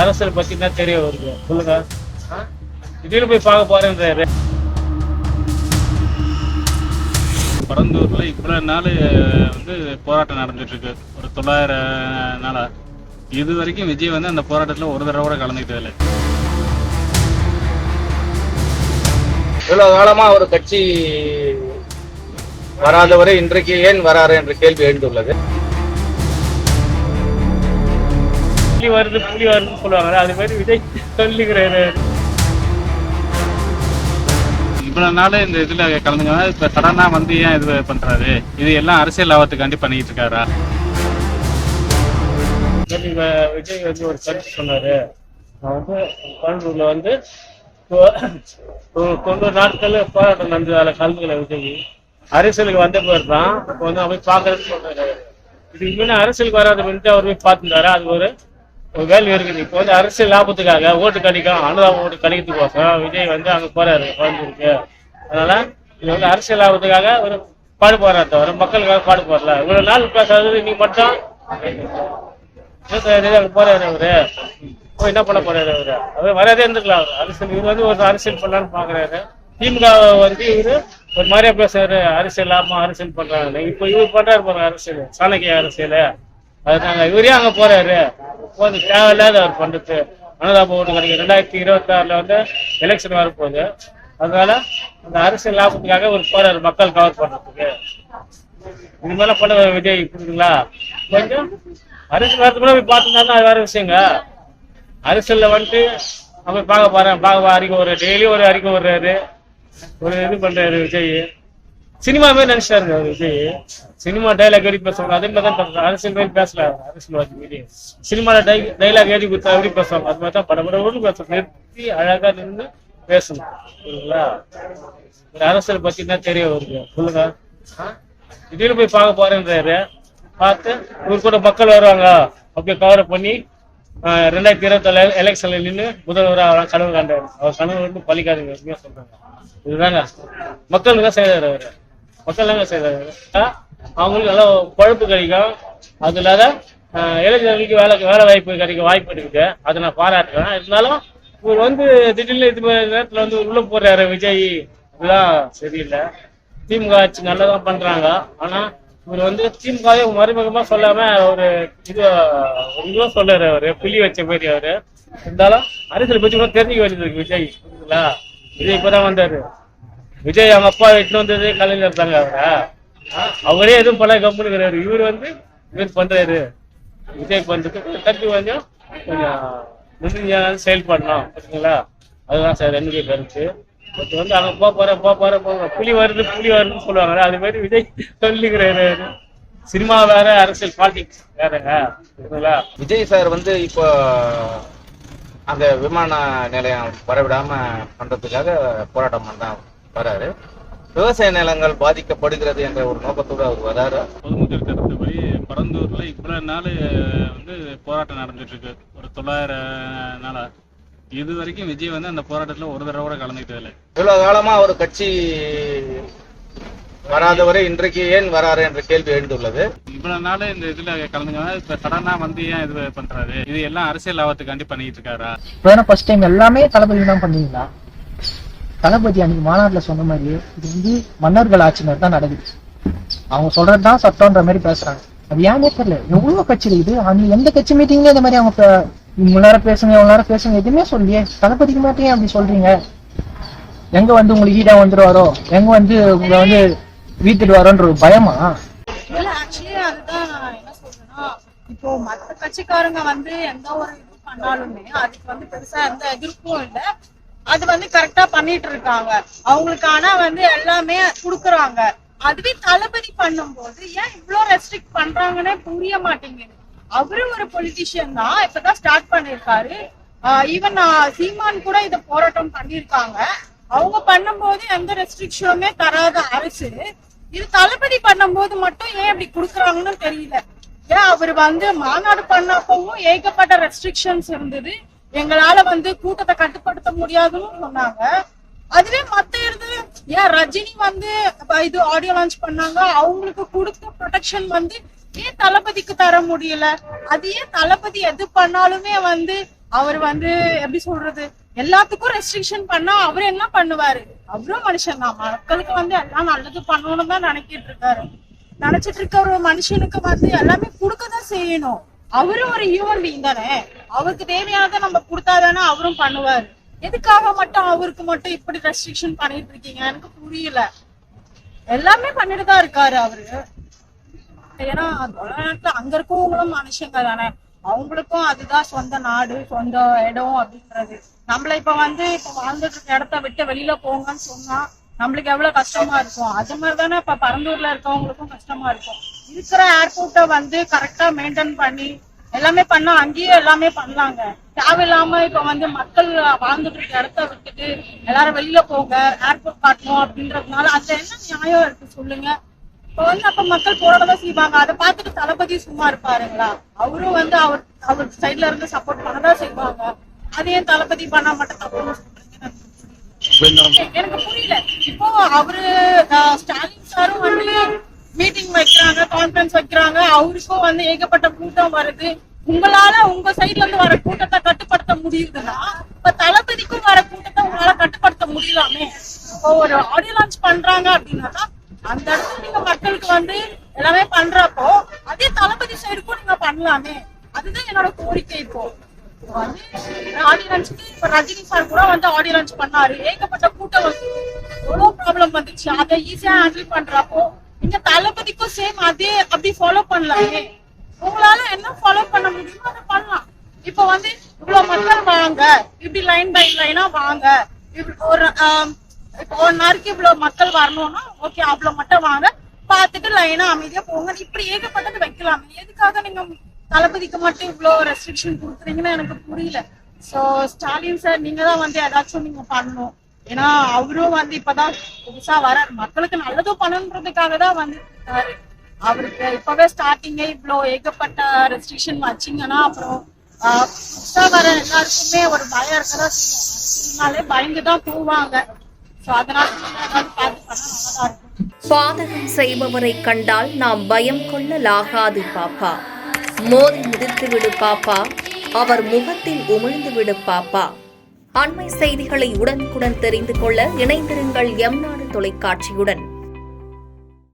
அரசியல் பத்தி என்ன தெரிய வருது சொல்லுங்க. திடீர்னு போய் பார்க்க போறேன்றாரு. பரந்தூர்ல இவ்வளவு நாள் போராட்டம் நடந்துட்டு இருக்கு. ஒரு 900 நாளா இது வரைக்கும் விஜய் அந்த போராட்டத்துல ஒரு தடவை கூட கலந்துக்கிட்டே இல்லை. இவ்வளவு காலமா ஒரு கட்சி வராதவரை இன்றைக்கு ஏன் வராரு என்ற கேள்வி எழுந்துள்ளது. புலி வருதுன்னு சொல்லுவாங்க, அது மாதிரி விஜய் சொல்லிக்கிறாரு. இவ்வளவு நாள் இந்த இதுல கலந்துங்க, இப்ப சடனா ஏன் இது பண்றாரு? இது எல்லாம் அரசியல் லாபத்துக்காண்டி பண்ணிட்டு இருக்காரா? விஜய் ஒரு கருத்து சொன்னாரு. பரந்தூர்ல 90 நாட்கள் போராட்டம் நடந்தது. அதில் கலந்துக்கல விஜய். அரசியலுக்கு வந்த பேர் தான் இப்போ போய் பார்க்கறதுன்னு சொல்றாரு. இதுக்கு முன்னே அரசியலுக்கு வராத அவர் போய் பார்த்துட்டாரு. அது ஒரு வேல்யூ இருக்குது. இப்போ அரசியல் லாபத்துக்காக ஓட்டு கணிக்கும், அனுதாபம் ஓட்டு கணிக்கிறதுக்கோசம் விஜய் அங்க போறாரு பரந்தூருக்கு. அதனால இது அரசியல் லாபத்துக்காக ஒரு பாடு போறா தவிர மக்களுக்காக பாடு போறல. இவ்வளவு நாள் பேசாதது நீ மட்டும் போறாரு. அவரு போய் என்ன பண்ண போறாரு? அவர் வராதே இருந்துக்கலாம். அரசியல் இவர் ஒரு அரசியல் பண்ணலான்னு பாக்குறாரு. திமுக இவரு ஒரு மாதிரியா பேசுறாரு, அரசியல் லாபம் அரசியல் பண்றாங்க. இப்ப இவர் பண்றாரு பாருங்க அரசியல், சாணக்கிய அரசியல். அதுதாங்க இவரே அங்க போறாரு. தேவையில்லாத அவர் பண்றது. அனுதாபம் ஓட்டு கிடைக்கும். 2026 எலெக்ஷன் வரப்போகுது. அதனால அந்த அரசியல் லாபத்துக்காக ஒரு போறாரு, மக்கள் கவர் பண்றதுக்கு. இது மேல பண்ண விஜய் புரியுதுங்களா? கொஞ்சம் அரசியல் வரது கூட போய் பார்த்துருந்தா அது வேற விஷயங்க. அரசியல்ல அவன் பார்க்க அறிக்கை ஒரு டெய்லி ஒரு அறிக்கை விடுறாரு, ஒரு இது பண்றாரு விஜய். சினிமா மாதிரி நினைச்சாருங்க விஜய். சினிமா டைலாக் எழுதி பேசுவாங்க, அதே மாதிரி தான் அரசியல் மாதிரி பேசல. அரசியல்வாதி விஜய் சினிமால டைலாக் எழுதி கொடுத்தா எப்படி பேசுவாங்க, அது மாதிரி தான் படப்பட பேச நிறுத்தி அழகா நின்று பேசணும். புரியுதுங்களா? ஒரு அரசியல் பத்தி என்ன தெரிய வருது சொல்லுங்க. திடீர்னு போய் பார்க்க போறேன்றாரு. பார்த்து இவர் கூட மக்கள் வருவாங்க, அப்படியே கவர் பண்ணி 2027 எலெக்ஷன்ல நின்று முதல்வராக அவரால் கனவு காண்டாரு. அவர் கனவு பலிக்காதுங்க சொல்றாங்க. இதுதாங்க மக்களுக்கு தான் செய்யறாரு. அவரு மக்கள் தாங்க செய்யறாரு. அவங்களுக்கு நல்லா பழப்பு கிடைக்கும். அது இல்லாத இளைஞர்களுக்கு வேலை வாய்ப்பு கிடைக்க வாய்ப்பு இருக்குது. அதை நான் பாராட்டுறேன். இருந்தாலும் இவர் திடீர்னு இது நேரத்துல உள்ள போறாரு விஜய். இதெல்லாம் சரியில்லை. திமுக ஆட்சி நல்லதான் பண்றாங்க. ஆனா இவர் திமுகவே மறைமுகமா சொல்லாம ஒரு இதுவா சொல்றாரு. அவரு புள்ளி வச்ச மாதிரி அவரு. இருந்தாலும் அரசியல் பத்தி கூட தெரிஞ்சுக்க வேண்டியது இருக்கு விஜய். புரியுதுங்களா? விஜய் இப்பதான் வந்தாரு. விஜய் அவங்க அப்பா எட்டு வந்தது கலைஞர் இருந்தாங்க. அவரே எதுவும் பல கம்பெனிக்கிறாரு. இவர் பண்றாரு. விஜய் பண்றது கருத்து கொஞ்சம் செயல்படணும். புரியுதுங்களா? அதுதான் சார் என்னுடைய கருத்து. அங்க போற புலி வருதுன்னு சொல்லுவாங்க, அது மாதிரி விஜய் சொல்லிக்கிறாரு. சினிமா வேற, அரசியல் பாலிடிக்ஸ் வேறங்க. புரியுதுங்களா? விஜய் சார் இப்போ அந்த விமான நிலையம் வரவிடாம பண்றதுக்காக போராட்டம் பண்ண வராரு. விவசாய நிலங்கள் பாதிக்கப்படுகிறது என்ற ஒரு நோக்கத்தோடு அவர் வராரு. பொதுமக்கள் கருத்துப்படி பரந்தூர்ல இவ்வளவு நாள் போராட்டம் நடந்துட்டு இருக்கு. ஒரு 900 நாளா இது வரைக்கும் விஜய் அந்த போராட்டத்துல ஒரு தடவை கூட கலந்துக்கிட்டே இல்லை. இவ்வளவு காலமா ஒரு கட்சி வராதவரை இன்றைக்கு ஏன் வராரு என்ற கேள்வி எழுந்துள்ளது. இவ்வளவு நாள் இந்த இதுல கலந்துங்க, இப்ப சடனா ஏன் இது பண்றாரு? இது எல்லாம் அரசியல் லாபத்துக்காண்டி பண்ணிட்டு இருக்காரா? ஃபர்ஸ்ட் டைம் எல்லாமே தளபதி தான் பண்ணீங்களா? தளபதி அன்னைக்கு மாநாட்டுல சொன்ன மாதிரி இது மன்னர்கள் ஆட்சி மாதிரி தான் நடக்குது. அவங்க சொல்றதுதான் சட்டம்ன்ற மாதிரி பேசுறாங்க. அது ஏன்னே தெரியல. எவ்வளவு கட்சி இருக்குது. அன்னைக்கு எந்த கட்சி மீட்டிங்லயும் இந்த மாதிரி அவங்க இவ்வளவு நேரம் பேசுங்க எதுவுமே சொல்லியே. தளபதிக்கு மட்டும் அப்படி சொல்றீங்க? எங்க உங்களுக்கு ஈடா வந்துருவாரோ, எங்க உங்களை வீட்டுட்டு வரோன்ற ஒரு பயமா? ஆக்சுவலி அதுதான் நான் என்ன சொல்றேன்னா, இப்போ மத்த கட்சிக்காரங்க எந்த ஒரு இது பண்ணாலுமே அதுக்கு பெருசா எந்த எதிர்ப்பும் இல்ல. அது கரெக்டா பண்ணிட்டு இருக்காங்க. அவங்களுக்கான எல்லாமே குடுக்குறாங்க. அதுவே தளபதி பண்ணும்போது ஏன் இவ்வளவு ரெஸ்ட்ரிக்ட் பண்றாங்கன்னே புரிய மாட்டேங்குது. அவரு ஒரு பொலிட்டிஷியன் தான், இப்பதான் ஸ்டார்ட் பண்ணிருக்காரு. ஈவன் சீமான் கூட இத போராட்டம் பண்ணிருக்காங்க. அவங்க பண்ணும்போது எந்த ரெஸ்ட்ரிக்ஷனுமே தராத அரசு இது தளபதி பண்ணும்போது மட்டும் ஏன் இப்படி குடுக்குறாங்கன்னு தெரியல. ஏன் அவரு மாநாடு பண்ணப்பவும் ஏகப்பட்ட ரெஸ்ட்ரிக்ஷன்ஸ் இருந்தது. எங்களால கூட்டத்தை கட்டுப்படுத்த முடியாதுன்னு சொன்னாங்க. அதுவே மத்த இருந்து ஏன் ரஜினி இது ஆடியோ லான்ச் பண்ணாங்க, அவங்களுக்கு கொடுத்த ப்ரொடெக்ஷன் ஏன் தளபதிக்கு தர முடியல? அது ஏன் தளபதி எது பண்ணாலுமே அவர் வந்து எப்படி சொல்றது, எல்லாத்துக்கும் ரெஸ்ட்ரிக்ஷன் பண்ணா அவர் என்ன பண்ணுவாரு? அவரும் மனுஷன் தான், மக்களுக்கு வந்து எல்லாம் நல்லது பண்ணணும்னு தான் நினைச்சிட்டு இருக்க ஒரு மனுஷனுக்கு வந்து எல்லாமே கொடுக்கதான் செய்யணும். அவரும் ஒரு ஹியூமன் பீயிங் தானே, அவருக்கு தேவையானதை நம்ம கொடுத்தாதானே அவரும் பண்ணுவாரு. எதுக்காக மட்டும் அவருக்கு மட்டும் இப்படி ரெஸ்ட்ரிக்ஷன் பண்ணிட்டு இருக்கீங்க எனக்கு புரியல. எல்லாமே பண்ணிட்டு தான் இருக்காரு அவரு. ஏன்னா அங்க இருக்கவங்களும் மனுஷங்க தானே, அவங்களுக்கும் அதுதான் சொந்த நாடு, சொந்த இடம் அப்படின்றது. நம்மள இப்ப வாழ்ந்துட்டு இருக்க இடத்த விட்டு வெளியில போங்கன்னு சொன்னா நம்மளுக்கு எவ்வளவு கஷ்டமா இருக்கும். அது மாதிரிதானே இப்ப பரந்தூர்ல இருக்கவங்களுக்கும் கஷ்டமா இருக்கும். இருக்கிற ஏர்போர்ட்டை வந்து கரெக்டா மெயின்டைன் பண்ணி எல்லாமே பண்ணா அங்கேயே எல்லாமே பண்ணலாங்க. தேவையில்லாம இப்ப மக்கள் வாழ்ந்துட்டு இருக்க இடத்த விட்டுட்டு எல்லாரும் வெளியில போங்க, ஏர்போர்ட் காட்டணும் அப்படின்றதுனால அதுல என்ன நியாயம் இருக்கு சொல்லுங்க? இப்ப அப்ப மக்கள் போராடதான் செய்வாங்க. அதை பார்த்துட்டு தளபதி சும்மா இருப்பாருங்களா? அவரும் அவர் சைட்ல இருந்து சப்போர்ட் பண்ணதான் செய்வாங்க. அது ஏன் தளபதி பண்ணா மட்டும் தப்புன்னு சொல்றீங்க? எனக்கு புரியல. இப்போ அவரு ஸ்டாலின் சாரும் மீட்டிங் வைக்கிறாங்க, கான்பரன்ஸ் வைக்கிறாங்க, அவருக்கும் ஏகப்பட்ட கூட்டம் வருது. உங்களால உங்க சைட்ல இருந்து வர கூட்டத்தை கட்டுப்படுத்த முடியுதுன்னா இப்ப தளபதிக்கும் வர கூட்டத்தை உங்களால கட்டுப்படுத்த முடியலாமே. இப்போ ஒரு ஆடியோ லான்ச் பண்றாங்க அப்படின்னா அந்த இடத்துல நீங்க மக்களுக்கு எல்லாமே பண்றப்போ அதே தளபதி சைடுக்கும் நீங்க பண்ணலாமே. அதுதான் என்னோட கோரிக்கை. இப்போ ஆடியோ லான்ச்சுக்கு இப்ப ரஜினி சார் கூட ஆடியோ லான்ச் பண்ணாரு, ஏகப்பட்ட கூட்டம் எவ்வளவு ப்ராப்ளம் வந்துச்சு. அதை ஈஸியா ஹேண்டில் பண்றப்போ நீங்க தளபதிக்கும் சேம் அதே அப்படி ஃபாலோ பண்ணலாமே. உங்களால என்ன ஃபாலோ பண்ண முடியுமோ அதை பண்ணலாம். இப்ப இவ்வளவு மக்கள் வாங்க, இப்படி லைன் பை லைனா வாங்க, ஒரு இப்போ 1 hourக்கு இவ்வளவு மக்கள் வரணும்னா ஓகே அவ்வளவு மட்டும் வாங்க, பாத்துட்டு லைனா அமைதியா போங்க. இப்படி ஏகப்பட்டது வைக்கலாம். எதுக்காக நீங்க தளபதிக்கு மட்டும் இவ்வளவு ரெஸ்ட்ரிக்ஷன் கொடுக்குறீங்கன்னு எனக்கு புரியல. சோ ஸ்டாலின் சார் நீங்க தான் ஏதாச்சும் நீங்க பண்ணணும். ஏன்னா அவரும் இப்பதான் புதுசா வர மக்களுக்கு நல்லதும் பண்ணணுன்றதுக்காக தான் வந்துருக்காரு. அவருக்கு இப்பவே ஸ்டார்டிங்கே இவ்வளவு ஏகப்பட்ட ரெஸ்ட்ரிக்ஷன் வச்சிங்கன்னா அப்புறம் புதுசா வர எல்லாருக்குமே ஒரு பயம் இருக்கதான் செய்யும். பயந்துதான் போவாங்க. பாதகம் செய்பவரை கண்டால் நாம் பயம் கொள்ளலாகாது பாப்பா. மோதி மிதித்து விடு பாப்பா, அவர் முகத்தில் உமிழ்ந்து விடு பாப்பா. அண்மை செய்திகளை உடனுக்குடன் தெரிந்து கொள்ள இணைந்திருங்கள் எம் நாடு தொலைக்காட்சியுடன்.